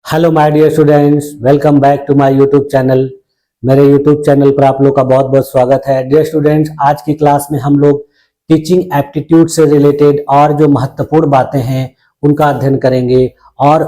Hello my dear students, welcome back to my YouTube channel. मेरे YouTube channel पर आप लोग का बहुत बहुत स्वागत है। डियर स्टूडेंट्स, आज की क्लास में हम लोग टीचिंग एप्टीट्यूड से रिलेटेड और जो महत्वपूर्ण बातें हैं उनका अध्ययन करेंगे। और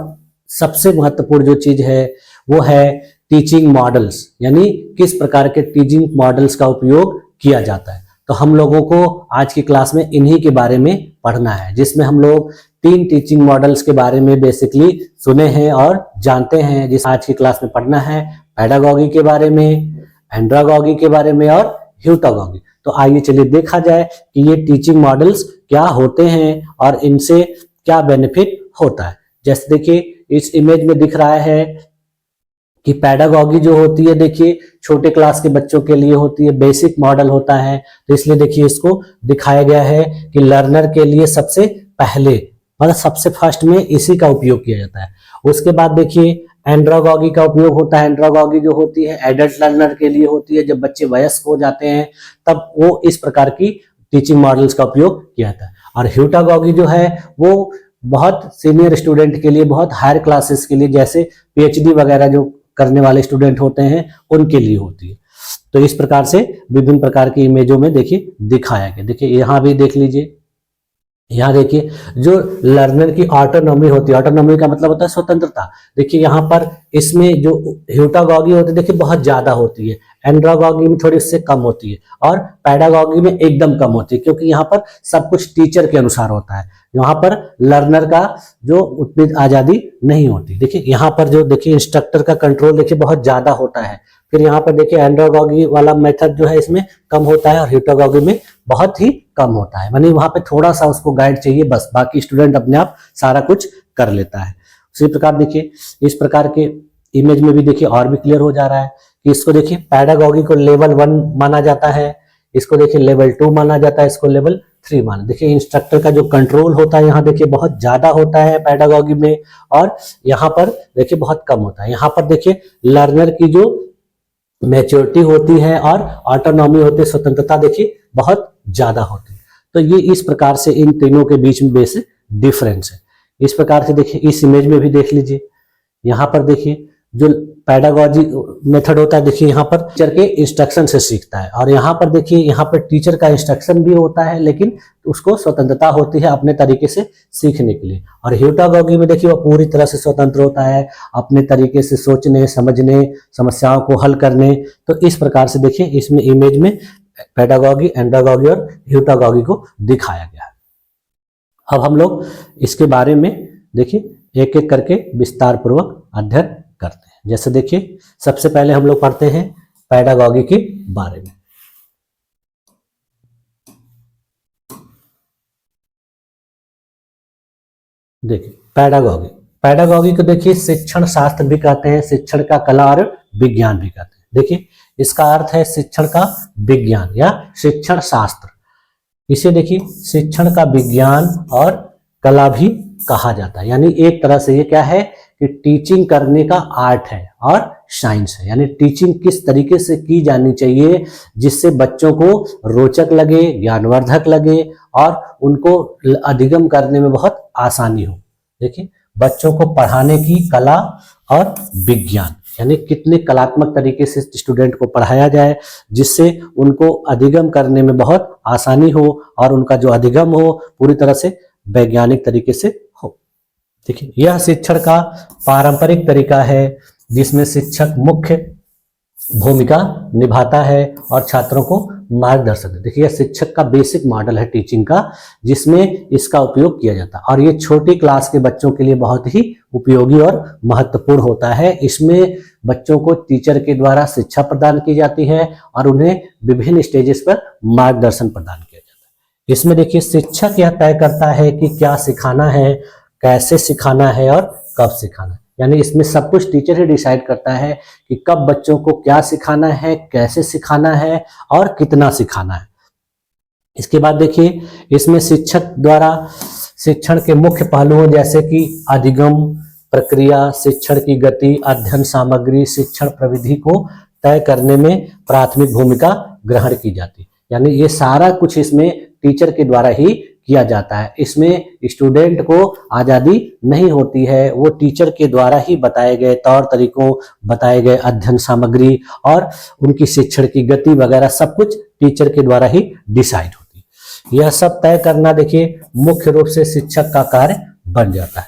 सबसे महत्वपूर्ण जो चीज है वो है टीचिंग मॉडल्स, यानी किस प्रकार के टीचिंग मॉडल्स का उपयोग किया जाता है। तो हम लोगों को आज की क्लास में इन्हीं के बारे में पढ़ना है, जिसमें हम लोग 3 टीचिंग मॉडल्स के बारे में बेसिकली सुने हैं और जानते हैं। जिस आज की क्लास में पढ़ना है पेडागॉजी के बारे में, एंड्रागॉजी के बारे में और ह्यूटागॉजी। तो आइए चलिए देखा जाए कि ये टीचिंग मॉडल्स क्या होते हैं और इनसे क्या बेनिफिट होता है। जैसे देखिए इस इमेज में दिख रहा है कि पेडागॉजी जो होती है, देखिए छोटे क्लास के बच्चों के लिए होती है, बेसिक मॉडल होता है। तो इसलिए देखिए इसको दिखाया गया है कि लर्नर के लिए सबसे पहले मतलब सबसे फर्स्ट में इसी का उपयोग किया जाता है। उसके बाद देखिए एंड्रागॉजी का उपयोग होता है। एंड्रागॉजी जो होती है एडल्ट लर्नर के लिए होती है। जब बच्चे वयस्क हो जाते हैं तब वो इस प्रकार की टीचिंग मॉडल्स का उपयोग किया जाता है। और ह्यूटागॉजी जो है वो बहुत सीनियर स्टूडेंट के लिए, बहुत हायर क्लासेस के लिए, जैसे पीएचडी वगैरह जो करने वाले स्टूडेंट होते हैं उनके लिए होती है। तो इस प्रकार से विभिन्न प्रकार की इमेजों में देखिए दिखाया गया। देखिए यहाँ भी देख लीजिए, यहाँ देखिए जो लर्नर की ऑटोनॉमी होती है, ऑटोनॉमी का मतलब होता है स्वतंत्रता। देखिए यहाँ पर इसमें जो ह्यूटागॉजी होती है देखिए बहुत ज्यादा होती है, एंड्रागॉजी में थोड़ी उससे कम होती है और पेडागॉजी में एकदम कम होती है, क्योंकि यहाँ पर सब कुछ टीचर के अनुसार होता है। यहाँ पर लर्नर का जो उतनी आजादी नहीं होती। देखिए यहाँ पर जो देखिए इंस्ट्रक्टर का कंट्रोल देखिए बहुत ज्यादा होता है। फिर यहाँ पर देखिए एंड्रागॉजी वाला मेथड जो है इसमें कम होता है और ह्यूटागॉजी में बहुत ही कम होता है। यानी वहां पे थोड़ा सा उसको गाइड चाहिए बस, बाकी स्टूडेंट अपने आप सारा कुछ कर लेता है। उसी प्रकार देखिए इस प्रकार के इमेज में भी देखिए और भी क्लियर हो जा रहा है कि इसको देखिए पेडागॉजी को लेवल 1 माना जाता है, इसको देखिए लेवल 2 माना जाता है, इसको लेवल 3 माना। देखिए इंस्ट्रक्टर का जो कंट्रोल होता है यहाँ देखिए बहुत ज्यादा होता है पेडागॉजी में, और यहाँ पर देखिए बहुत कम होता है। यहाँ पर देखिए लर्नर की जो मैच्योरिटी होती है और ऑटोनॉमी होती है, स्वतंत्रता देखिए बहुत ज्यादा होती है। तो ये इस प्रकार से इन तीनों के बीच में बेसिक डिफरेंस है। इस प्रकार से देखिए इस इमेज में भी देख लीजिए, यहाँ पर देखिए जो पेडागॉजी मेथड होता है देखिए यहाँ पर टीचर के इंस्ट्रक्शन से सीखता है, और यहाँ पर देखिए यहाँ पर टीचर का इंस्ट्रक्शन भी होता है लेकिन उसको स्वतंत्रता होती है अपने तरीके से सीखने के लिए। और ह्यूटागॉजी में देखिए वो पूरी तरह से स्वतंत्र होता है अपने तरीके से सोचने, समझने, समस्याओं को हल करने। तो इस प्रकार से देखिए इसमें इमेज में पेडागॉजी, एंड्रागॉजी और ह्यूटागॉजी को दिखाया गया है। अब हम लोग इसके बारे में देखिए एक एक करके विस्तार पूर्वक अध्ययन करते हैं। जैसे देखिए सबसे पहले हम लोग पढ़ते हैं पेडागॉजी के बारे में। देखिए पेडागॉजी को देखिए शिक्षण शास्त्र भी कहते हैं, शिक्षण का कला और विज्ञान भी कहते हैं। देखिए इसका अर्थ है शिक्षण का विज्ञान या शिक्षण शास्त्र। इसे देखिए शिक्षण का विज्ञान और कला भी कहा जाता है। यानी एक तरह से ये क्या है कि टीचिंग करने का आर्ट है और साइंस है। यानी टीचिंग किस तरीके से की जानी चाहिए जिससे बच्चों को रोचक लगे, ज्ञानवर्धक लगे और उनको अधिगम करने में बहुत आसानी हो। देखिए बच्चों को पढ़ाने की कला और विज्ञान, यानी कितने कलात्मक तरीके से स्टूडेंट को पढ़ाया जाए जिससे उनको अधिगम करने में बहुत आसानी हो और उनका जो अधिगम हो पूरी तरह से वैज्ञानिक तरीके से हो। देखिए यह शिक्षण का पारंपरिक तरीका है जिसमें शिक्षक मुख्य भूमिका निभाता है और छात्रों को मार्गदर्शन देता है। देखिए यह शिक्षक का बेसिक मॉडल है टीचिंग का, जिसमें इसका उपयोग किया जाता है और ये छोटी क्लास के बच्चों के लिए बहुत ही उपयोगी और महत्वपूर्ण होता है। इसमें बच्चों को टीचर के द्वारा शिक्षा प्रदान की जाती है और उन्हें विभिन्न स्टेजेस पर मार्गदर्शन प्रदान किया जाता है। इसमें देखिए शिक्षक यह तय करता है कि क्या सिखाना है, कैसे सिखाना है और कब सिखाना है। यानी इसमें सब कुछ टीचर ही डिसाइड करता है कि कब बच्चों को क्या सिखाना है, कैसे सिखाना है और कितना सिखाना है। इसके बाद देखिए इसमें शिक्षक द्वारा शिक्षण के मुख्य पहलुओं जैसे कि अधिगम प्रक्रिया, शिक्षण की गति, अध्ययन सामग्री, शिक्षण प्रविधि को तय करने में प्राथमिक भूमिका ग्रहण की जाती है। यानी ये सारा कुछ इसमें टीचर के द्वारा ही किया जाता है। इसमें स्टूडेंट को आज़ादी नहीं होती है, वो टीचर के द्वारा ही बताए गए तौर तरीकों, बताए गए अध्ययन सामग्री और उनकी शिक्षण की गति वगैरह सब कुछ टीचर के द्वारा ही डिसाइड होती है। यह सब तय करना देखिए मुख्य रूप से शिक्षक का कार्य बन जाता है।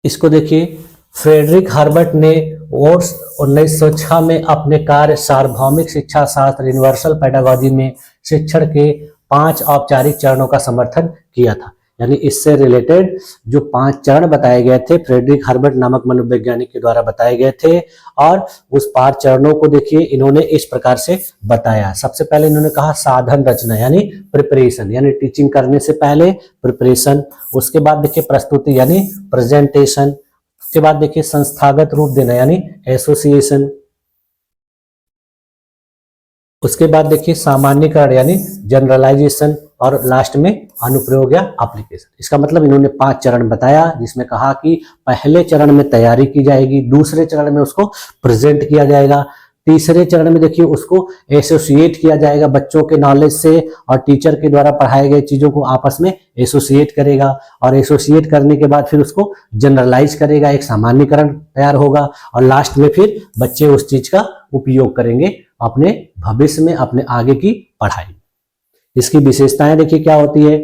इसको देखिए, फ्रेडरिक हर्बर्ट ने वर्ष 1906 में अपने कार्य सार्वभौमिक शिक्षा शास्त्र यूनिवर्सल पेडागॉजी में शिक्षण के 5 औपचारिक चरणों का समर्थन किया था। यानी इससे रिलेटेड जो 5 चरण बताए गए थे फ्रेडरिक हर्बर्ट नामक मनोवैज्ञानिक के द्वारा बताए गए थे, और उस 5 चरणों को देखिए इन्होंने इस प्रकार से बताया। सबसे पहले इन्होंने कहा साधन रचना यानी प्रिपरेशन, यानी टीचिंग करने से पहले प्रिपरेशन। उसके बाद देखिए प्रस्तुति यानी प्रेजेंटेशन। उसके बाद देखिए संस्थागत रूप देना यानी एसोसिएशन। उसके बाद देखिए सामान्यकरण यानी जनरलाइजेशन, और लास्ट में अनुप्रयोग या एप्लीकेशन। इसका मतलब इन्होंने 5 चरण बताया, जिसमें कहा कि पहले चरण में तैयारी की जाएगी, दूसरे चरण में उसको प्रेजेंट किया जाएगा, तीसरे चरण में देखिए उसको एसोसिएट किया जाएगा बच्चों के नॉलेज से, और टीचर के द्वारा पढ़ाए गए चीजों को आपस में एसोसिएट करेगा, और एसोसिएट करने के बाद फिर उसको जनरलाइज करेगा, एक सामान्यकरण तैयार होगा, और लास्ट में फिर बच्चे उस चीज का उपयोग करेंगे अपने भविष्य में, अपने आगे की पढ़ाई। इसकी विशेषताएं देखिए क्या होती है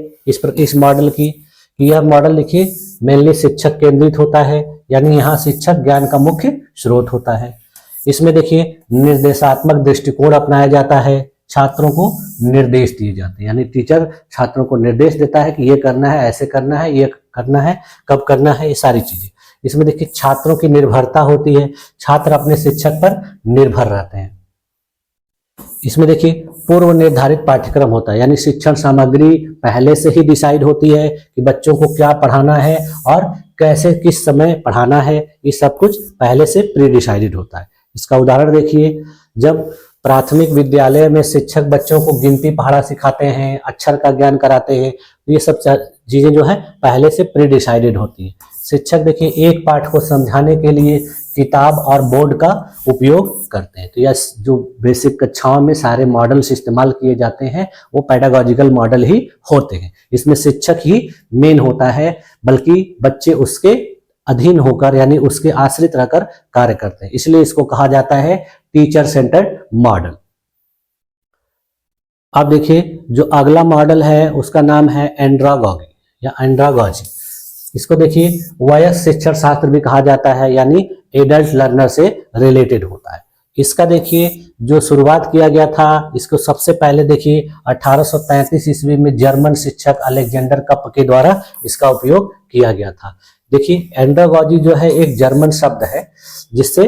इस मॉडल की, कि यह मॉडल देखिए मेनली शिक्षक केंद्रित होता है, यानी यहाँ शिक्षक ज्ञान का मुख्य स्रोत होता है। इसमें देखिए निर्देशात्मक दृष्टिकोण अपनाया जाता है, छात्रों को निर्देश दिए जाते हैं, यानी टीचर छात्रों को निर्देश देता है कि ये करना है, ऐसे करना है, ये करना है, कब करना है, ये सारी चीजें। इसमें देखिए छात्रों की निर्भरता होती है, छात्र अपने शिक्षक पर निर्भर रहते हैं। इसमें देखिए पूर्व निर्धारित पाठ्यक्रम होता है, यानी शिक्षण सामग्री पहले से ही डिसाइड होती है कि बच्चों को क्या पढ़ाना है और कैसे किस समय पढ़ाना है, ये सब कुछ पहले से प्री डिसाइडेड होता है। इसका उदाहरण देखिए, जब प्राथमिक विद्यालय में शिक्षक बच्चों को गिनती पढ़ा सिखाते हैं, अक्षर का ज्ञान कराते हैं, तो ये सब चीजें जो है पहले से प्री डिसाइडेड होती है। शिक्षक देखिए एक पाठ को समझाने के लिए किताब और बोर्ड का उपयोग करते हैं। तो यह जो बेसिक कक्षाओं में सारे मॉडल्स इस्तेमाल किए जाते हैं वो पेडागॉजिकल मॉडल ही होते हैं। इसमें शिक्षक ही मेन होता है, बल्कि बच्चे उसके अधीन होकर यानी उसके आश्रित रहकर कार्य करते हैं, इसलिए इसको कहा जाता है टीचर सेंटर्ड मॉडल। अब देखिए जो अगला मॉडल है उसका नाम है एंड्रागॉगी या एंड्रागॉजी। इसको देखिए वयस्क शिक्षण शास्त्र भी कहा जाता है, यानी एडल्ट लर्नर से रिलेटेड होता है। इसका देखिए जो शुरुआत किया गया था, इसको सबसे पहले देखिए 1833 ईस्वी में जर्मन शिक्षक अलेक्जेंडर कप के द्वारा इसका उपयोग किया गया था। देखिए एंड्रागॉजी जो है एक जर्मन शब्द है, जिससे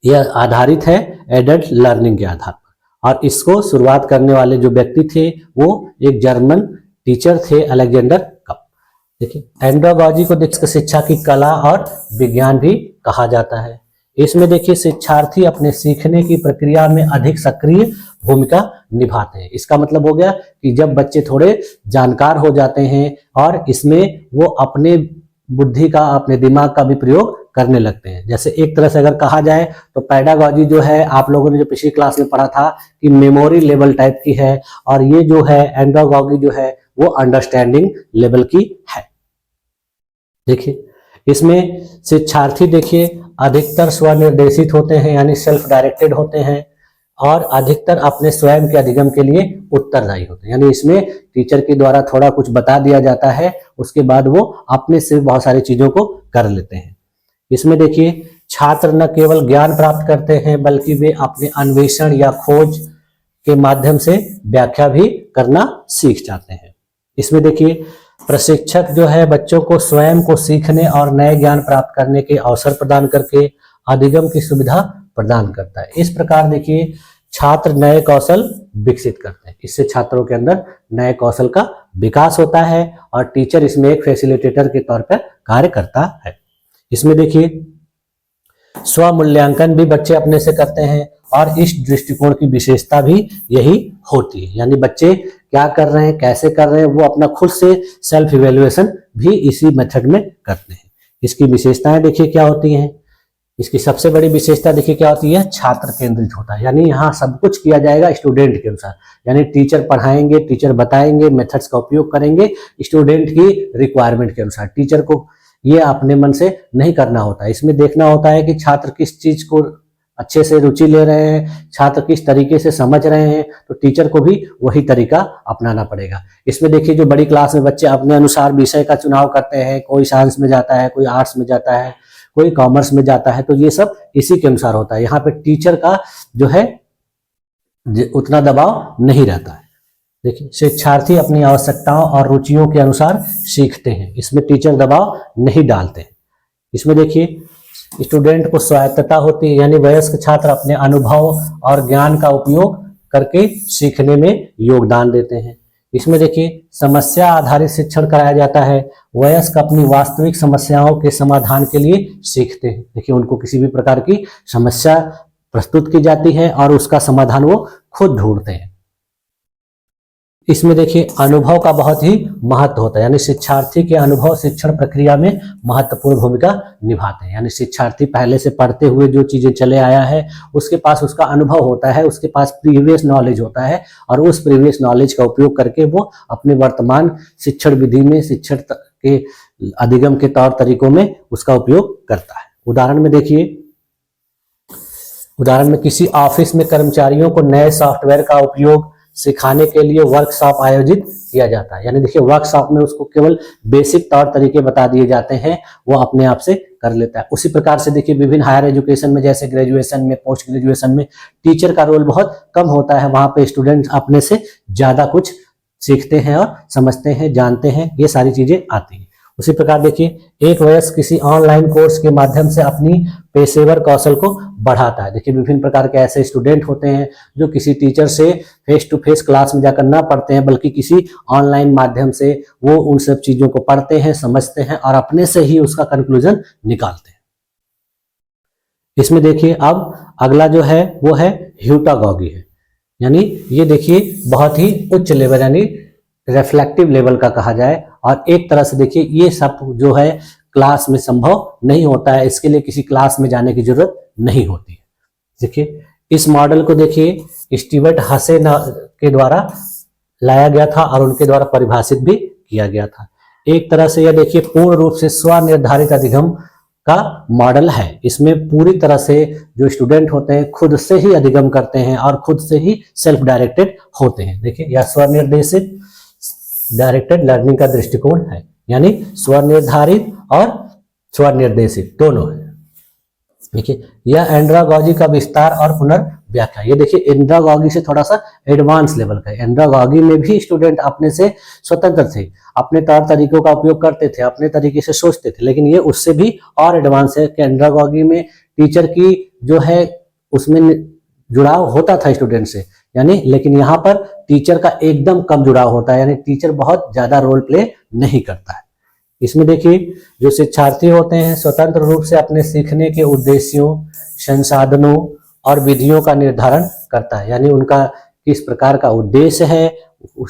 यह आधारित है एडल्ट लर्निंग के आधार पर, और इसको शुरुआत करने वाले जो व्यक्ति थे वो एक जर्मन टीचर थे अलेक्जेंडर कप। देखिए एंड्रागॉजी को देखिए शिक्षा की कला और विज्ञान भी कहा जाता है। इसमें देखिए शिक्षार्थी अपने सीखने की प्रक्रिया में अधिक सक्रिय भूमिका निभाते हैं। इसका मतलब हो गया कि जब बच्चे थोड़े जानकार हो जाते हैं और इसमें वो अपने बुद्धि का, अपने दिमाग का भी प्रयोग करने लगते हैं। जैसे एक तरह से अगर कहा जाए तो पेडागॉजी जो है आप लोगों ने जो पिछली क्लास में पढ़ा था कि मेमोरी लेवल टाइप की है, और ये जो है एंड्रागॉजी जो है वो अंडरस्टैंडिंग लेवल की है। देखिए इसमें शिक्षार्थी देखिए अधिकतर स्वनिर्देशित होते हैं, यानी सेल्फ डायरेक्टेड होते हैं, और अधिकतर अपने स्वयं के अधिगम के लिए उत्तरदायी होते हैं। यानी इसमें टीचर के द्वारा थोड़ा कुछ बता दिया जाता है, उसके बाद वो अपने से बहुत सारी चीजों को कर लेते हैं। इसमें देखिए छात्र न केवल ज्ञान प्राप्त करते हैं, बल्कि वे अपने अन्वेषण या खोज के माध्यम से व्याख्या भी करना सीख जाते हैं। इसमें देखिए प्रशिक्षक जो है बच्चों को स्वयं को सीखने और नए ज्ञान प्राप्त करने के अवसर प्रदान करके अधिगम की सुविधा प्रदान करता है। इस प्रकार देखिए छात्र नए कौशल विकसित करते हैं, इससे छात्रों के अंदर नए कौशल का विकास होता है, और टीचर इसमें एक फैसिलिटेटर के तौर पर कार्य करता है। इसमें देखिए स्वमूल्यांकन भी बच्चे अपने से करते हैं, और इस दृष्टिकोण की विशेषता भी यही होती है, यानी बच्चे क्या कर रहे हैं, कैसे कर रहे हैं, वो अपना खुद से सेल्फ इवेल्युएशन भी इसी मेथड में करते हैं। इसकी विशेषताएं देखिए क्या होती हैं। इसकी सबसे बड़ी विशेषता देखिए क्या होती है, छात्र केंद्रित होता है, यानी यहाँ सब कुछ किया जाएगा स्टूडेंट के अनुसार, यानी टीचर पढ़ाएंगे, टीचर बताएंगे, मेथड्स का उपयोग करेंगे स्टूडेंट की रिक्वायरमेंट के अनुसार। टीचर को ये अपने मन से नहीं करना होता है, इसमें देखना होता है कि छात्र किस चीज को अच्छे से रुचि ले रहे हैं, छात्र किस तरीके से समझ रहे हैं, तो टीचर को भी वही तरीका अपनाना पड़ेगा। इसमें देखिए जो बड़ी क्लास में बच्चे अपने अनुसार विषय का चुनाव करते हैं, कोई साइंस में जाता है, कोई आर्ट्स में जाता है, कोई कॉमर्स में जाता है, तो ये सब इसी के अनुसार होता है। यहाँ पे टीचर का जो है उतना दबाव नहीं रहता है। देखिए शिक्षार्थी अपनी आवश्यकताओं और रुचियों के अनुसार सीखते हैं, इसमें टीचर दबाव नहीं डालते हैं। इसमें देखिए स्टूडेंट को स्वायत्तता होती है, यानी वयस्क छात्र अपने अनुभव और ज्ञान का उपयोग करके सीखने में योगदान देते हैं। इसमें देखिए समस्या आधारित शिक्षण कराया जाता है, वयस्क अपनी वास्तविक समस्याओं के समाधान के लिए सीखते हैं। देखिए उनको किसी भी प्रकार की समस्या प्रस्तुत की जाती है और उसका समाधान वो खुद ढूंढते हैं। इसमें देखिए अनुभव का बहुत ही महत्व होता है, यानी शिक्षार्थी के अनुभव शिक्षण प्रक्रिया में महत्वपूर्ण भूमिका निभाते हैं। यानी शिक्षार्थी पहले से पढ़ते हुए जो चीजें चले आया है, उसके पास उसका अनुभव होता है, उसके पास प्रीवियस नॉलेज होता है, और उस प्रीवियस नॉलेज का उपयोग करके वो अपने वर्तमान शिक्षण विधि में, शिक्षण के अधिगम के तौर तरीकों में उसका उपयोग करता है। उदाहरण में देखिए, उदाहरण में किसी ऑफिस में कर्मचारियों को नए सॉफ्टवेयर का उपयोग सिखाने के लिए वर्कशॉप आयोजित किया जाता है। यानी देखिए वर्कशॉप में उसको केवल बेसिक तौर तरीके बता दिए जाते हैं, वो अपने आप से कर लेता है। उसी प्रकार से देखिए विभिन्न हायर एजुकेशन में, जैसे ग्रेजुएशन में, पोस्ट ग्रेजुएशन में टीचर का रोल बहुत कम होता है, वहां पे स्टूडेंट अपने से ज्यादा कुछ सीखते हैं और समझते हैं, जानते हैं, ये सारी चीजें आती हैं। उसी प्रकार देखिए एक वयस्क किसी ऑनलाइन कोर्स के माध्यम से अपनी पेशेवर कौशल को बढ़ाता है। देखिए विभिन्न प्रकार के ऐसे स्टूडेंट होते हैं जो किसी टीचर से फेस टू फेस क्लास में जाकर ना पढ़ते हैं, बल्कि किसी ऑनलाइन माध्यम से वो उन सब चीजों को पढ़ते हैं, समझते हैं और अपने से ही उसका कंक्लूजन निकालते हैं। इसमें देखिए अब अगला जो है वो है ह्यूटागॉगी है, यानी ये देखिए बहुत ही उच्च लेवल, यानी रिफ्लेक्टिव लेवल का कहा जाए। और एक तरह से देखिए ये सब जो है क्लास में संभव नहीं होता है, इसके लिए किसी क्लास में जाने की जरूरत नहीं होती है। देखिए इस मॉडल को देखिए स्टीवर्ट हसे के द्वारा लाया गया था और उनके द्वारा परिभाषित भी किया गया था। एक तरह से यह देखिए पूर्ण रूप से स्वनिर्धारित अधिगम का मॉडल है। इसमें पूरी तरह से जो स्टूडेंट होते हैं खुद से ही अधिगम करते हैं और खुद से ही सेल्फ डायरेक्टेड होते हैं। देखिए यह स्वनिर्देशित डायरेक्टेड लर्निंग का दृष्टिकोण है, यानी स्वनिर्धारित और स्वनिर्देशित दोनों है। देखिए यह एंड्रागॉगी का विस्तार और पुनर्व्याख्या। ये देखिए एंड्रागॉगी से थोड़ा सा एडवांस लेवल का है। एंड्रागॉगी में भी स्टूडेंट अपने से स्वतंत्र थे, अपने तौर तरीकों का उपयोग करते थे, अपने तरीके से सोचते थे, लेकिन ये उससे भी और एडवांस है कि एंड्रागॉगी में टीचर की जो है उसमें जुड़ाव होता था स्टूडेंट से, यानी लेकिन यहाँ पर टीचर का एकदम कम जुड़ाव होता है, यानी टीचर बहुत ज्यादा रोल प्ले नहीं करता है। इसमें देखिए जो शिक्षार्थी होते हैं स्वतंत्र रूप से अपने सीखने के उद्देश्यों, संसाधनों और विधियों का निर्धारण करता है, यानी उनका किस प्रकार का उद्देश्य है,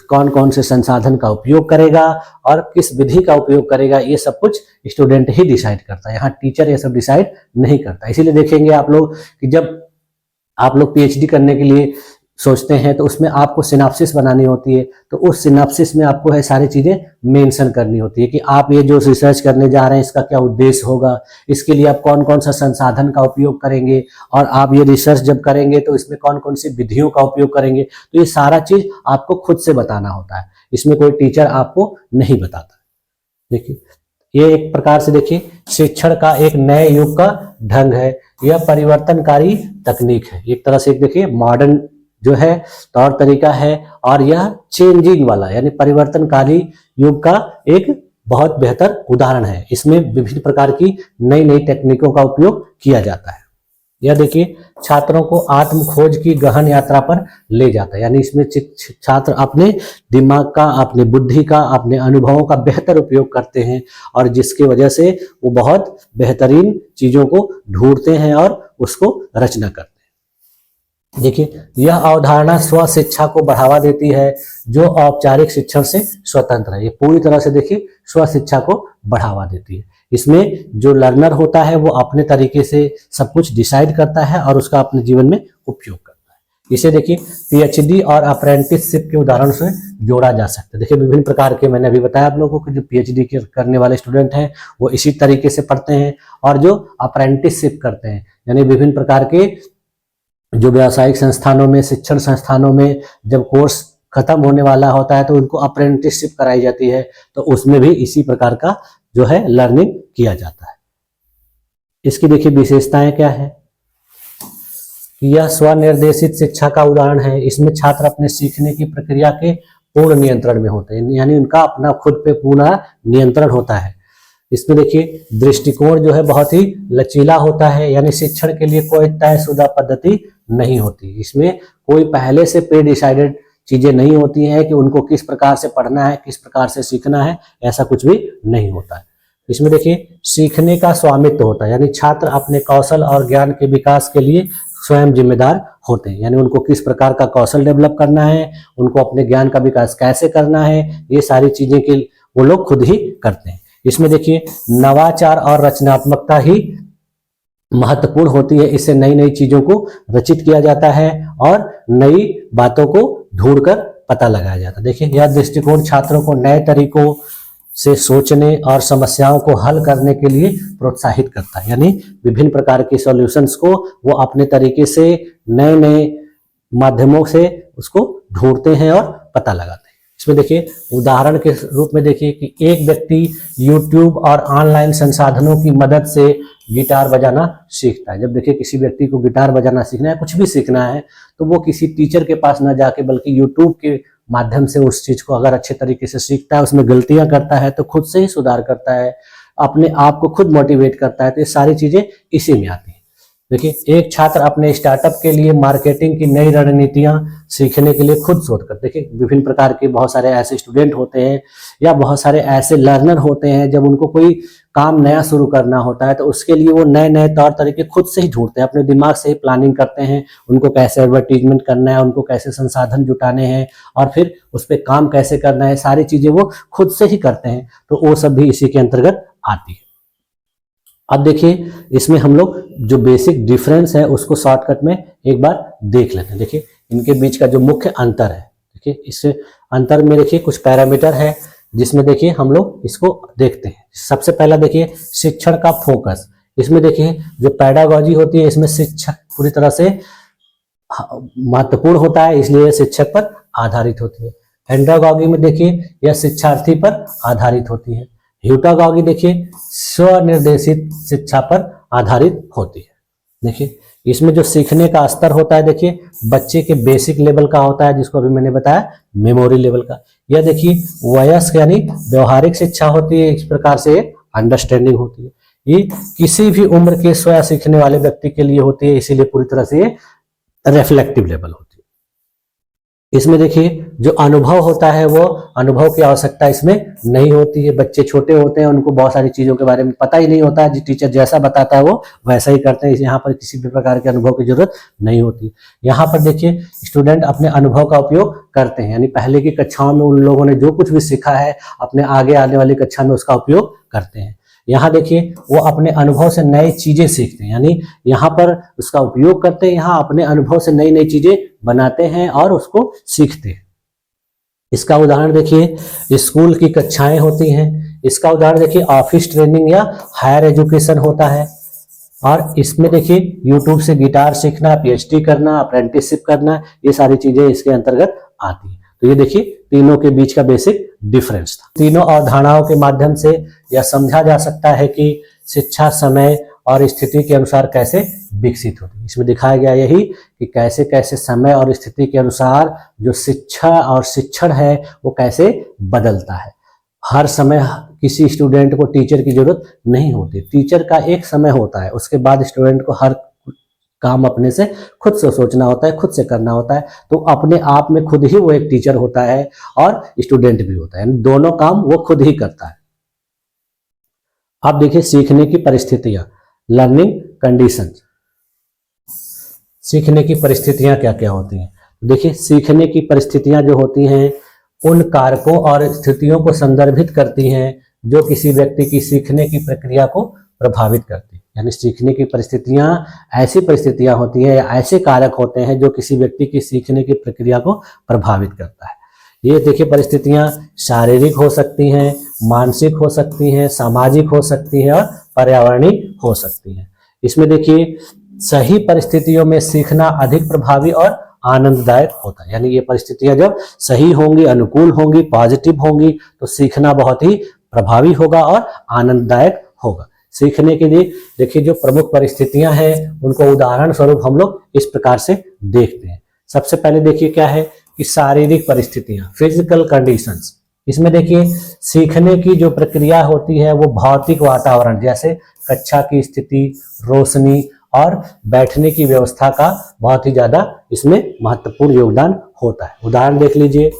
कौन कौन से संसाधन का उपयोग करेगा और किस विधि का उपयोग करेगा, ये सब कुछ स्टूडेंट ही डिसाइड करता है। यहाँ टीचर ये सब डिसाइड नहीं करता। इसीलिए देखेंगे आप लोग कि जब आप लोग पीएचडी करने के लिए सोचते हैं तो उसमें आपको सिनॉप्सिस बनानी होती है, तो उस सिनॉप्सिस में आपको है सारी चीजें मेंशन करनी होती है कि आप ये जो रिसर्च करने जा रहे हैं इसका क्या उद्देश्य होगा, इसके लिए आप कौन कौन सा संसाधन का उपयोग करेंगे, और आप ये रिसर्च जब करेंगे तो इसमें कौन कौन सी विधियों का उपयोग करेंगे। तो ये सारा चीज आपको खुद से बताना होता है, इसमें कोई टीचर आपको नहीं बताता। देखिए ये एक प्रकार से देखिए शिक्षण का एक नए युग का ढंग है, यह परिवर्तनकारी तकनीक है। एक तरह से देखिए मॉडर्न जो है तौर तरीका है, और यह चेंजिंग वाला यानी परिवर्तनकारी युग का एक बहुत बेहतर उदाहरण है। इसमें विभिन्न प्रकार की नई नई तकनीकों का उपयोग किया जाता है। यह देखिए छात्रों को आत्म खोज की गहन यात्रा पर ले जाता है, यानी इसमें छात्र अपने दिमाग का, अपने बुद्धि का, अपने अनुभवों का बेहतर उपयोग करते हैं, और जिसकी वजह से वो बहुत बेहतरीन चीजों को ढूंढते हैं और उसको रचना करते हैं। देखिए, यह अवधारणा स्व शिक्षा को बढ़ावा देती है जो औपचारिक शिक्षण से स्वतंत्र है। ये पूरी तरह से देखिए स्व शिक्षा को बढ़ावा देती है। इसमें जो लर्नर होता है वो अपने तरीके से सब कुछ डिसाइड करता है और उसका अपने जीवन में उपयोग करता है। इसे देखिए पीएचडी और अप्रेंटिसशिप के उदाहरण से जोड़ा जा सकता है। देखिए विभिन्न प्रकार के, मैंने अभी बताया आप लोगों को, जो पीएचडी करने वाले स्टूडेंट हैं वो इसी तरीके से पढ़ते हैं, और जो अप्रेंटिसशिप करते हैं यानी विभिन्न प्रकार के जो व्यावसायिक संस्थानों में, शिक्षण संस्थानों में जब कोर्स खत्म होने वाला होता है तो उनको अप्रेंटिसशिप कराई जाती है, तो उसमें भी इसी प्रकार का जो है लर्निंग किया जाता है। इसकी देखिए विशेषताएं क्या है कि यह स्वनिर्देशित शिक्षा का उदाहरण है। इसमें छात्र अपने सीखने की प्रक्रिया के पूर्ण नियंत्रण में होते हैं, यानी उनका अपना खुद पे पूर्ण नियंत्रण होता है। इसमें देखिए दृष्टिकोण जो है बहुत ही लचीला होता है, यानी शिक्षण के लिए कोई तयशुदा पद्धति नहीं होती। इसमें कोई पहले से प्री डिसाइडेड चीजें नहीं होती हैं कि उनको किस प्रकार से पढ़ना है, किस प्रकार से सीखना है, ऐसा कुछ भी नहीं होता है। इसमें देखिए सीखने का स्वामित्व होता है, यानी छात्र अपने कौशल और ज्ञान के विकास के लिए स्वयं जिम्मेदार होते हैं, यानी उनको किस प्रकार का कौशल डेवलप करना है, उनको अपने ज्ञान का विकास कैसे करना है, ये सारी चीजें के वो लोग खुद ही करते हैं। इसमें देखिए नवाचार और रचनात्मकता ही महत्वपूर्ण होती है। इससे नई नई चीजों को रचित किया जाता है और नई बातों को ढूंढकर पता लगाया जाता है। देखिए यह दृष्टिकोण छात्रों को नए तरीकों से सोचने और समस्याओं को हल करने के लिए प्रोत्साहित करता है, यानी विभिन्न प्रकार के सॉल्यूशंस को वो अपने तरीके से नए नए माध्यमों से उसको ढूंढते हैं और पता लगाते हैं। इसमें देखिए उदाहरण के रूप में देखिए कि एक व्यक्ति YouTube और ऑनलाइन संसाधनों की मदद से गिटार बजाना सीखता है। जब देखिए किसी व्यक्ति को गिटार बजाना सीखना है, कुछ भी सीखना है, तो वो किसी टीचर के पास न जाके बल्कि YouTube के माध्यम से उस चीज को अगर अच्छे तरीके से सीखता है, उसमें गलतियां करता है तो खुद से ही सुधार करता है, अपने आप को खुद मोटिवेट करता है। तो ये सारी चीजें इसी में आती हैं। देखिए एक छात्र अपने स्टार्टअप के लिए मार्केटिंग की नई रणनीतियां सीखने के लिए खुद शोध करते हैं। देखिए विभिन्न प्रकार के बहुत सारे ऐसे स्टूडेंट होते हैं या बहुत सारे ऐसे लर्नर होते हैं, जब उनको कोई काम नया शुरू करना होता है तो उसके लिए वो नए नए तौर तरीके खुद से ही ढूंढते हैं, अपने दिमाग से ही प्लानिंग करते हैं, उनको कैसे एडवर्टीजमेंट करना है, उनको कैसे संसाधन जुटाने हैं और फिर उस पर काम कैसे करना है, सारी चीजें वो खुद से ही करते हैं। तो वो सब भी इसी के अंतर्गत आती है। अब देखिए इसमें हम लोग जो बेसिक डिफरेंस है उसको शॉर्टकट में एक बार देख लेते हैं। देखिए इनके बीच का जो मुख्य अंतर है, देखिए इस अंतर में देखिए कुछ पैरामीटर है जिसमें देखिए हम लोग इसको देखते हैं। सबसे पहला देखिए शिक्षण का फोकस। इसमें देखिए जो पेडागॉजी होती है इसमें शिक्षक पूरी तरह से महत्वपूर्ण होता है, इसलिए शिक्षक पर आधारित होती है। एंड्रागॉगी में देखिए यह शिक्षार्थी पर आधारित होती है। ह्यूटागॉगी देखिए स्वनिर्देशित शिक्षा पर आधारित होती है। देखिए इसमें जो सीखने का स्तर होता है, देखिए बच्चे के बेसिक लेवल का होता है, जिसको अभी मैंने बताया मेमोरी लेवल का। यह देखिए वयस्क यानी व्यवहारिक शिक्षा होती है, इस प्रकार से अंडरस्टैंडिंग होती है। ये किसी भी उम्र के स्वयं सीखने वाले व्यक्ति के लिए होती है, इसीलिए पूरी तरह से रिफ्लेक्टिव लेवल होती है। इसमें देखिए जो अनुभव होता है वो अनुभव की आवश्यकता इसमें नहीं होती है। बच्चे छोटे होते हैं, उनको बहुत सारी चीजों के बारे में पता ही नहीं होता है, टीचर जैसा बताता है वो वैसा ही करते हैं। यहाँ पर किसी भी प्रकार के अनुभव की जरूरत नहीं होती। यहाँ पर देखिए स्टूडेंट अपने अनुभव का उपयोग करते हैं, यानी पहले की कक्षाओं में उन लोगों ने जो कुछ भी सीखा है अपने आगे आने वाली कक्षा में उसका उपयोग करते हैं। यहाँ देखिए वो अपने अनुभव से नई चीजें सीखते हैं, यानी यहाँ पर उसका उपयोग करते हैं, यहाँ अपने अनुभव से नई नई चीजें बनाते हैं और उसको सीखते हैं। इसका उदाहरण देखिए स्कूल की कक्षाएं होती हैं। इसका उदाहरण देखिए ऑफिस ट्रेनिंग या हायर एजुकेशन होता है। और इसमें देखिए यूट्यूब से गिटार सीखना, पीएचडी करना, अप्रेंटिसशिप करना, ये सारी चीजें इसके अंतर्गत आती है। तो ये देखिए तीनों के बीच का बेसिक डिफरेंस था। तीनों अवधारणाओं के माध्यम से यह समझा जा सकता है कि शिक्षा समय और स्थिति के अनुसार कैसे विकसित होती है। इसमें दिखाया गया यही कि कैसे कैसे समय और स्थिति के अनुसार जो शिक्षा और शिक्षण है वो कैसे बदलता है। हर समय किसी स्टूडेंट को टीचर की जरूरत नहीं होती। टीचर का एक समय होता है, उसके बाद स्टूडेंट को हर काम अपने से खुद से सोचना होता है, खुद से करना होता है। तो अपने आप में खुद ही वो एक टीचर होता है और स्टूडेंट भी होता है, दोनों काम वो खुद ही करता है। अब देखिए सीखने की परिस्थितियां, लर्निंग कंडीशंस। सीखने की परिस्थितियां क्या क्या होती हैं। देखिए, सीखने की परिस्थितियां जो होती हैं उन कारकों और स्थितियों को संदर्भित करती हैं जो किसी व्यक्ति की सीखने की प्रक्रिया को प्रभावित करती हैं। यानी सीखने की परिस्थितियां ऐसी परिस्थितियां होती हैं या ऐसे कारक होते हैं जो किसी व्यक्ति की सीखने की प्रक्रिया को प्रभावित करता है। ये देखिए, परिस्थितियां शारीरिक हो सकती हैं, मानसिक हो सकती हैं, सामाजिक हो सकती हैं और पर्यावरणीय हो सकती हैं। इसमें देखिए, सही परिस्थितियों में सीखना अधिक प्रभावी और आनंददायक होता है। यानी ये परिस्थितियां जब सही होंगी, अनुकूल होंगी, पॉजिटिव होंगी तो सीखना बहुत ही प्रभावी होगा और आनंददायक होगा। सीखने के लिए देखिए, जो प्रमुख परिस्थितियां हैं उनको उदाहरण स्वरूप हम लोग इस प्रकार से देखते हैं। सबसे पहले देखिए क्या है कि शारीरिक परिस्थितियां, फिजिकल कंडीशंस। इसमें देखिए, सीखने की जो प्रक्रिया होती है वो भौतिक वातावरण जैसे कक्षा की स्थिति, रोशनी और बैठने की व्यवस्था का बहुत ही ज्यादा इसमें महत्वपूर्ण योगदान होता है। उदाहरण देख लीजिए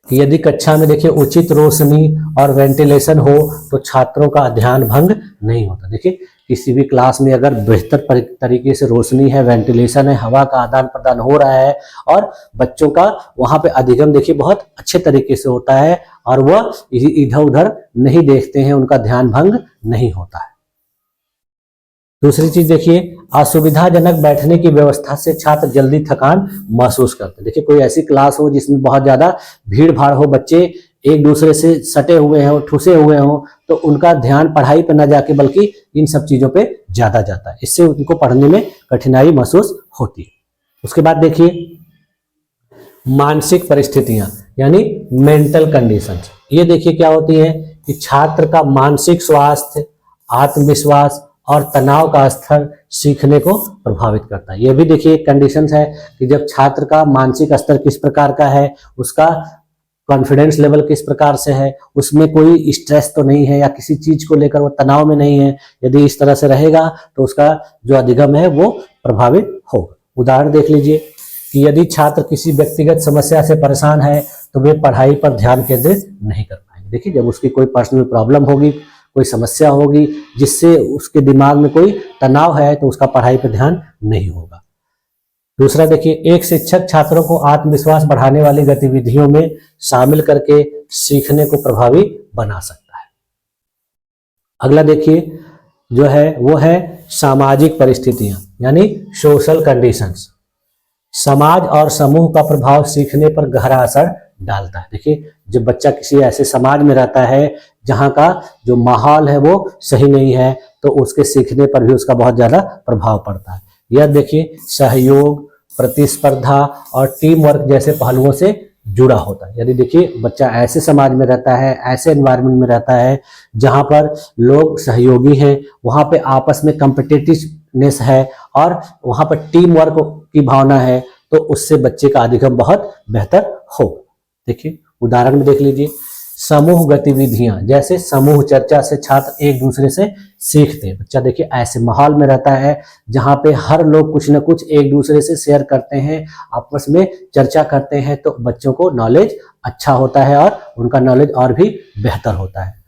कि यदि कक्षा में देखिए उचित रोशनी और वेंटिलेशन हो तो छात्रों का ध्यान भंग नहीं होता। देखिए, किसी भी क्लास में अगर बेहतर तरीके से रोशनी है, वेंटिलेशन है, हवा का आदान प्रदान हो रहा है और बच्चों का वहां पे अधिगम देखिए बहुत अच्छे तरीके से होता है और वह इधर उधर नहीं देखते हैं, उनका ध्यान भंग नहीं होता है। दूसरी चीज देखिए, असुविधाजनक बैठने की व्यवस्था से छात्र जल्दी थकान महसूस करते हैं। देखिए, कोई ऐसी क्लास हो जिसमें बहुत ज्यादा भीड़ भाड़ हो, बच्चे एक दूसरे से सटे हुए हों, ठुसे हुए हों, तो उनका ध्यान पढ़ाई पर न जाके बल्कि इन सब चीजों पे ज्यादा जाता है। इससे उनको पढ़ने में कठिनाई महसूस होती है। उसके बाद देखिए, मानसिक परिस्थितियां यानी मेंटल कंडीशंस। ये देखिए क्या होती है कि छात्र का मानसिक स्वास्थ्य, आत्मविश्वास और तनाव का स्तर सीखने को प्रभावित करता है। यह भी देखिए एक कंडीशंस है कि जब छात्र का मानसिक स्तर किस प्रकार का है, उसका कॉन्फिडेंस लेवल किस प्रकार से है, उसमें कोई स्ट्रेस तो नहीं है या किसी चीज को लेकर वो तनाव में नहीं है। यदि इस तरह से रहेगा तो उसका जो अधिगम है वो प्रभावित होगा। उदाहरण देख लीजिए कि यदि छात्र किसी व्यक्तिगत समस्या से परेशान है तो वे पढ़ाई पर ध्यान केंद्रित नहीं कर पाएंगे। देखिए, जब उसकी कोई पर्सनल प्रॉब्लम होगी, कोई समस्या होगी जिससे उसके दिमाग में कोई तनाव है तो उसका पढ़ाई पर ध्यान नहीं होगा। दूसरा देखिए, एक शिक्षक छात्रों को आत्मविश्वास बढ़ाने वाली गतिविधियों में शामिल करके सीखने को प्रभावी बना सकता है। अगला देखिए जो है वो है सामाजिक परिस्थितियां यानी सोशल कंडीशंस। समाज और समूह का प्रभाव सीखने पर गहरा असर डालता है। देखिए, जब बच्चा किसी ऐसे समाज में रहता है जहां का जो माहौल है वो सही नहीं है तो उसके सीखने पर भी उसका बहुत ज्यादा प्रभाव पड़ता है। यह देखिए, सहयोग, प्रतिस्पर्धा और टीम वर्क जैसे पहलुओं से जुड़ा होता है। यदि देखिए बच्चा ऐसे समाज में रहता है, ऐसे एनवायरनमेंट में रहता है जहां पर लोग सहयोगी हैं, वहां पे आपस में कॉम्पिटिटिवनेस है और वहां पर टीम वर्क की भावना है, तो उससे बच्चे का अधिगम बहुत बेहतर होगा। देखिए, उदाहरण में देख लीजिए, समूह गतिविधियां जैसे समूह चर्चा से छात्र एक दूसरे से सीखते हैं। बच्चा देखिए ऐसे माहौल में रहता है जहां पे हर लोग कुछ न कुछ एक दूसरे से शेयर करते हैं, आपस में चर्चा करते हैं, तो बच्चों को नॉलेज अच्छा होता है और उनका नॉलेज और भी बेहतर होता है।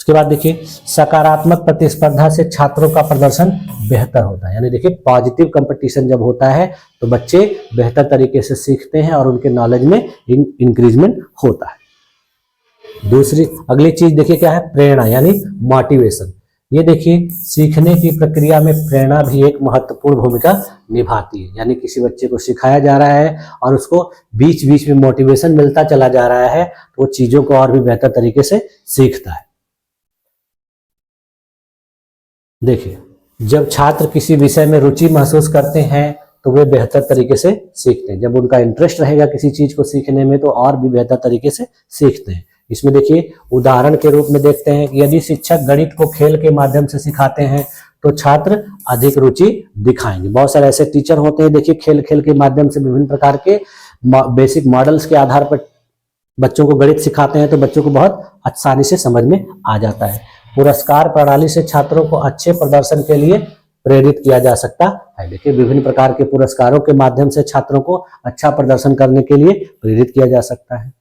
उसके बाद देखिए, सकारात्मक प्रतिस्पर्धा से छात्रों का प्रदर्शन बेहतर होता है। यानी देखिए, पॉजिटिव कंपटीशन जब होता है तो बच्चे बेहतर तरीके से सीखते हैं और उनके नॉलेज में इंक्रीजमेंट होता है। दूसरी अगली चीज देखिए क्या है, प्रेरणा यानी मोटिवेशन। ये देखिए, सीखने की प्रक्रिया में प्रेरणा भी एक महत्वपूर्ण भूमिका निभाती है। यानी किसी बच्चे को सिखाया जा रहा है और उसको बीच बीच में मोटिवेशन मिलता चला जा रहा है तो वो चीजों को और भी बेहतर तरीके से सीखता है। देखिए, जब छात्र किसी विषय में रुचि महसूस करते हैं तो वे बेहतर तरीके से सीखते हैं। जब उनका इंटरेस्ट रहेगा किसी चीज को सीखने में तो और भी बेहतर तरीके से सीखते हैं। इसमें देखिए, उदाहरण के रूप में देखते हैं कि यदि शिक्षक गणित को खेल के माध्यम से सिखाते हैं तो छात्र अधिक रुचि दिखाएंगे। बहुत सारे ऐसे टीचर होते हैं, देखिए खेल खेल के माध्यम से विभिन्न प्रकार के बेसिक मॉडल्स के आधार पर बच्चों को गणित सिखाते हैं तो बच्चों को बहुत आसानी से समझ में आ जाता है। पुरस्कार प्रणाली से छात्रों को अच्छे प्रदर्शन के लिए प्रेरित किया जा सकता है। देखिए, विभिन्न प्रकार के पुरस्कारों के माध्यम से छात्रों को अच्छा प्रदर्शन करने के लिए प्रेरित किया जा सकता है।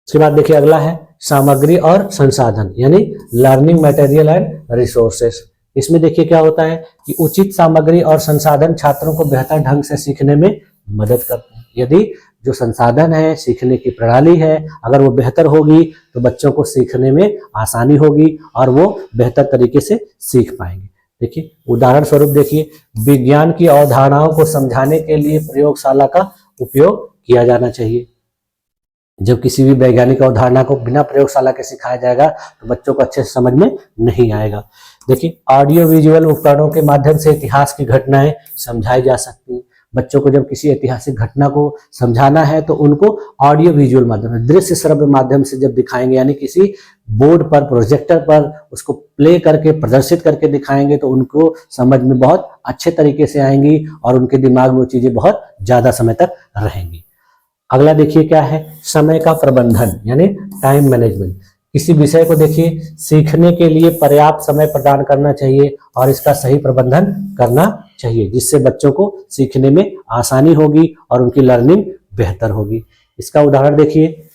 उसके बाद देखिए, अगला है सामग्री और संसाधन यानी लर्निंग मटेरियल एंड रिसोर्सेस। इसमें देखिए क्या होता है कि उचित सामग्री और संसाधन छात्रों को बेहतर ढंग से सीखने में मदद करते हैं। यदि जो संसाधन है, सीखने की प्रणाली है, अगर वो बेहतर होगी तो बच्चों को सीखने में आसानी होगी और वो बेहतर तरीके से सीख पाएंगे। देखिए उदाहरण स्वरूप देखिए, विज्ञान की अवधारणाओं को समझाने के लिए प्रयोगशाला का उपयोग किया जाना चाहिए। जब किसी भी वैज्ञानिक अवधारणा को बिना प्रयोगशाला के सिखाया जाएगा तो बच्चों को अच्छे से समझ में नहीं आएगा। देखिए ऑडियो विजुअल उपकरणों के माध्यम से इतिहास की घटनाएं समझाई जा सकती हैं। बच्चों को जब किसी ऐतिहासिक घटना को समझाना है तो उनको ऑडियो विजुअल माध्यम, दृश्य श्रव्य माध्यम से जब दिखाएंगे, यानी किसी बोर्ड पर, प्रोजेक्टर पर उसको प्ले करके, प्रदर्शित करके दिखाएंगे तो उनको समझ में बहुत अच्छे तरीके से आएंगी और उनके दिमाग में वो चीजें बहुत ज्यादा समय तक रहेंगी। अगला देखिए क्या है, समय का प्रबंधन यानी टाइम मैनेजमेंट। किसी विषय को देखिए सीखने के लिए पर्याप्त समय प्रदान करना चाहिए और इसका सही प्रबंधन करना चाहिए, जिससे बच्चों को सीखने में आसानी होगी और उनकी लर्निंग बेहतर होगी। इसका उदाहरण देखिए,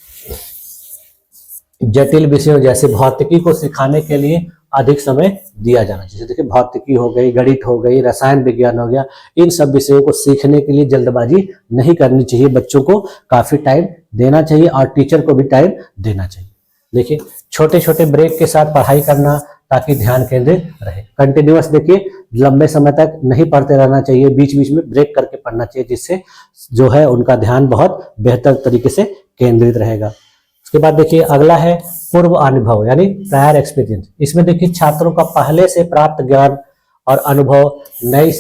जटिल विषयों जैसे भौतिकी को सिखाने के लिए अधिक समय दिया जाना चाहिए। देखिए भौतिकी हो गई, गणित हो गई, रसायन विज्ञान हो गया, इन सब विषयों को सीखने के लिए जल्दबाजी नहीं करनी चाहिए। बच्चों को काफी टाइम देना चाहिए और टीचर को भी टाइम देना चाहिए। देखिए छोटे छोटे ब्रेक के साथ पढ़ाई करना ताकि ध्यान केंद्रित रहे। कंटिन्यूअस देखिए लंबे समय तक नहीं पढ़ते रहना चाहिए, बीच बीच में ब्रेक करके पढ़ना चाहिए, जिससे जो है उनका ध्यान बहुत बेहतर तरीके से केंद्रित रहेगा। उसके बाद देखिए अगला है पूर्व अनुभव यानी प्रायर एक्सपीरियंस। इसमें देखिए छात्रों का पहले से प्राप्त ज्ञान और अनुभव नई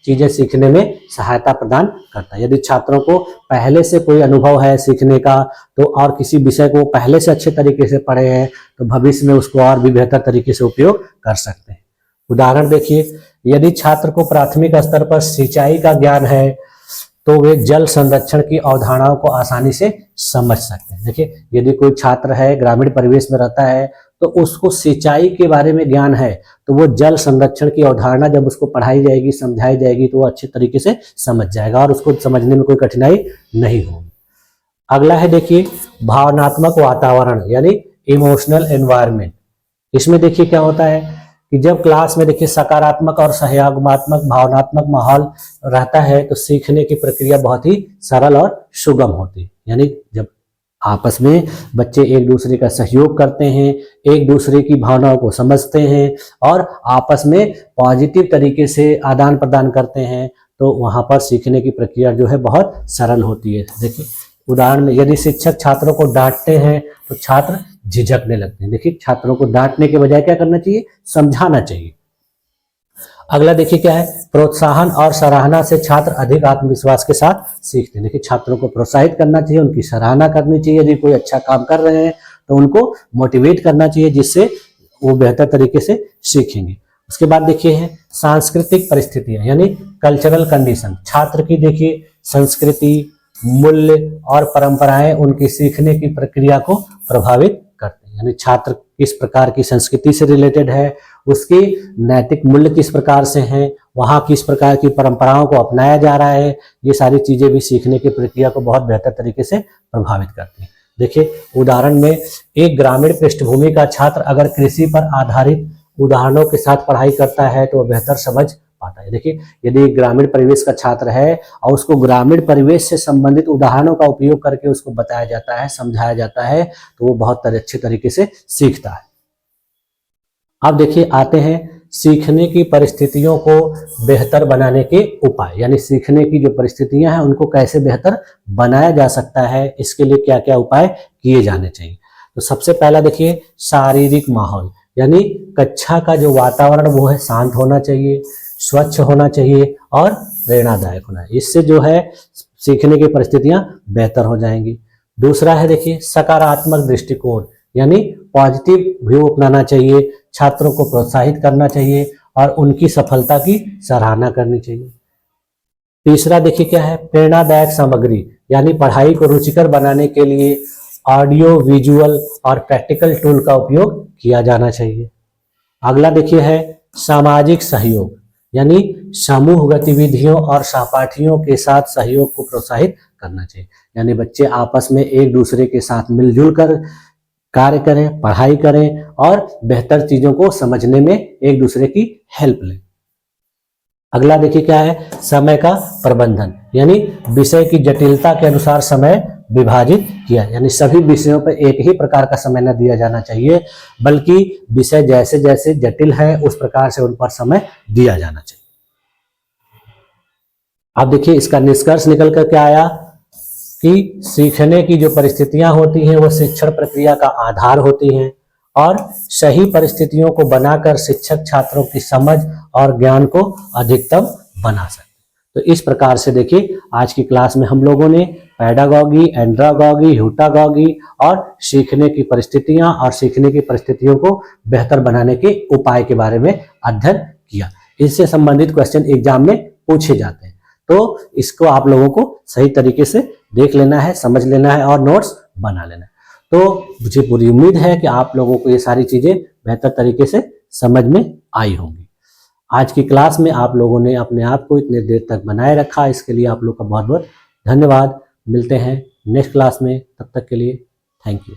चीजें सीखने में सहायता प्रदान करता है। यदि छात्रों को पहले से कोई अनुभव है सीखने का तो और किसी विषय को पहले से अच्छे तरीके से पढ़े हैं तो भविष्य में उसको और भी बेहतर तरीके से उपयोग कर सकते हैं। उदाहरण देखिए, यदि छात्र को प्राथमिक स्तर पर सिंचाई का ज्ञान है तो वे जल संरक्षण की अवधारणाओं को आसानी से समझ सकते हैं। देखिए यदि कोई छात्र है, ग्रामीण परिवेश में रहता है तो उसको सिंचाई के बारे में ज्ञान है तो वो जल संरक्षण की अवधारणा जब उसको पढ़ाई जाएगी, समझाई जाएगी तो वो अच्छे तरीके से समझ जाएगा और उसको समझने में कोई कठिनाई नहीं होगी। अगला है देखिए भावनात्मक वातावरण यानी इमोशनल एनवायरनमेंट। इसमें देखिए क्या होता है कि जब क्लास में देखिए सकारात्मक और सहयोगात्मक भावनात्मक माहौल रहता है तो सीखने की प्रक्रिया बहुत ही सरल और सुगम होती है। यानी जब आपस में बच्चे एक दूसरे का सहयोग करते हैं, एक दूसरे की भावनाओं को समझते हैं और आपस में पॉजिटिव तरीके से आदान प्रदान करते हैं तो वहां पर सीखने की प्रक्रिया जो है बहुत सरल होती है। देखिए उदाहरण में यदि शिक्षक छात्रों को डांटते हैं तो छात्र झिझकने लगते हैं। देखिए छात्रों को डांटने के बजाय क्या करना चाहिए, समझाना चाहिए। अगला देखिए क्या है, प्रोत्साहन और सराहना से छात्र अधिक आत्मविश्वास के साथ सीखते हैं। देखिए छात्रों को प्रोत्साहित करना चाहिए, उनकी सराहना करनी चाहिए। यदि कोई अच्छा काम कर रहे हैं तो उनको मोटिवेट करना चाहिए, जिससे वो बेहतर तरीके से सीखेंगे। उसके बाद देखिए है सांस्कृतिक परिस्थितियां यानी कल्चरल कंडीशन। छात्र की देखिए संस्कृति, मूल्य और परंपराएं उनकी सीखने की प्रक्रिया को प्रभावित करते हैं। यानी छात्र किस प्रकार की संस्कृति से रिलेटेड है, उसके नैतिक मूल्य किस प्रकार से हैं, वहाँ किस प्रकार की परंपराओं को अपनाया जा रहा है, ये सारी चीजें भी सीखने की प्रक्रिया को बहुत बेहतर तरीके से प्रभावित करती हैं। देखिए उदाहरण में एक ग्रामीण पृष्ठभूमि का छात्र अगर कृषि पर आधारित उदाहरणों के साथ पढ़ाई करता है तो वह बेहतर समझ पाता है। देखिए यदि ग्रामीण परिवेश का छात्र है और उसको ग्रामीण परिवेश से संबंधित उदाहरणों का उपयोग करके उसको बताया जाता है, समझाया जाता है तो वो बहुत अच्छे तरीके से सीखता है। अब देखिए आते हैं सीखने की परिस्थितियों को बेहतर बनाने के उपाय, यानी सीखने की जो परिस्थितियां हैं उनको कैसे बेहतर बनाया जा सकता है, इसके लिए क्या क्या उपाय किए जाने चाहिए। तो सबसे पहला देखिए शारीरिक माहौल, यानी कक्षा का जो वातावरण वो है शांत होना चाहिए, स्वच्छ होना चाहिए और प्रेरणादायक होना है। इससे जो है सीखने की परिस्थितियां बेहतर हो जाएंगी। दूसरा है देखिए सकारात्मक दृष्टिकोण, यानी पॉजिटिव व्यू अपनाना चाहिए, छात्रों को प्रोत्साहित करना चाहिए और उनकी सफलता की सराहना करनी चाहिए। तीसरा देखिए क्या है प्रेरणादायक सामग्री, यानी पढ़ाई को रुचिकर बनाने के लिए ऑडियो, विजुअल और प्रैक्टिकल टूल का उपयोग किया जाना चाहिए। अगला देखिए है सामाजिक सहयोग, यानी समूह गतिविधियों और सहपाठियों के साथ सहयोग को प्रोत्साहित करना चाहिए। यानी बच्चे आपस में एक दूसरे के साथ मिलजुल कर कार्य करें, पढ़ाई करें और बेहतर चीजों को समझने में एक दूसरे की हेल्प लें। अगला देखिए क्या है, समय का प्रबंधन, यानी विषय की जटिलता के अनुसार समय विभाजित किया, यानी सभी विषयों पर एक ही प्रकार का समय न दिया जाना चाहिए, बल्कि विषय जैसे जैसे जटिल है उस प्रकार से उन पर समय दिया जाना चाहिए। अब देखिए इसका निष्कर्ष निकल कर क्या आया कि सीखने की जो परिस्थितियां होती हैं वो शिक्षण प्रक्रिया का आधार होती हैं और सही परिस्थितियों को बनाकर शिक्षक छात्रों की समझ और ज्ञान को अधिकतम बना सकते। तो इस प्रकार से देखिए आज की क्लास में हम लोगों ने पैडागॉगी, एंड्रागॉगी, ह्यूटागॉगी और सीखने की परिस्थितियां और सीखने की परिस्थितियों को बेहतर बनाने के उपाय के बारे में अध्ययन किया। इससे संबंधित क्वेश्चन एग्जाम में पूछे जाते हैं, तो इसको आप लोगों को सही तरीके से देख लेना है, समझ लेना है और नोट्स बना लेना है। तो मुझे पूरी उम्मीद है कि आप लोगों को ये सारी चीजें बेहतर तरीके से समझ में आई होंगी। आज की क्लास में आप लोगों ने अपने आप को इतने देर तक बनाए रखा, इसके लिए आप लोग का बहुत बहुत धन्यवाद। मिलते हैं नेक्स्ट क्लास में, तब तक के लिए थैंक यू।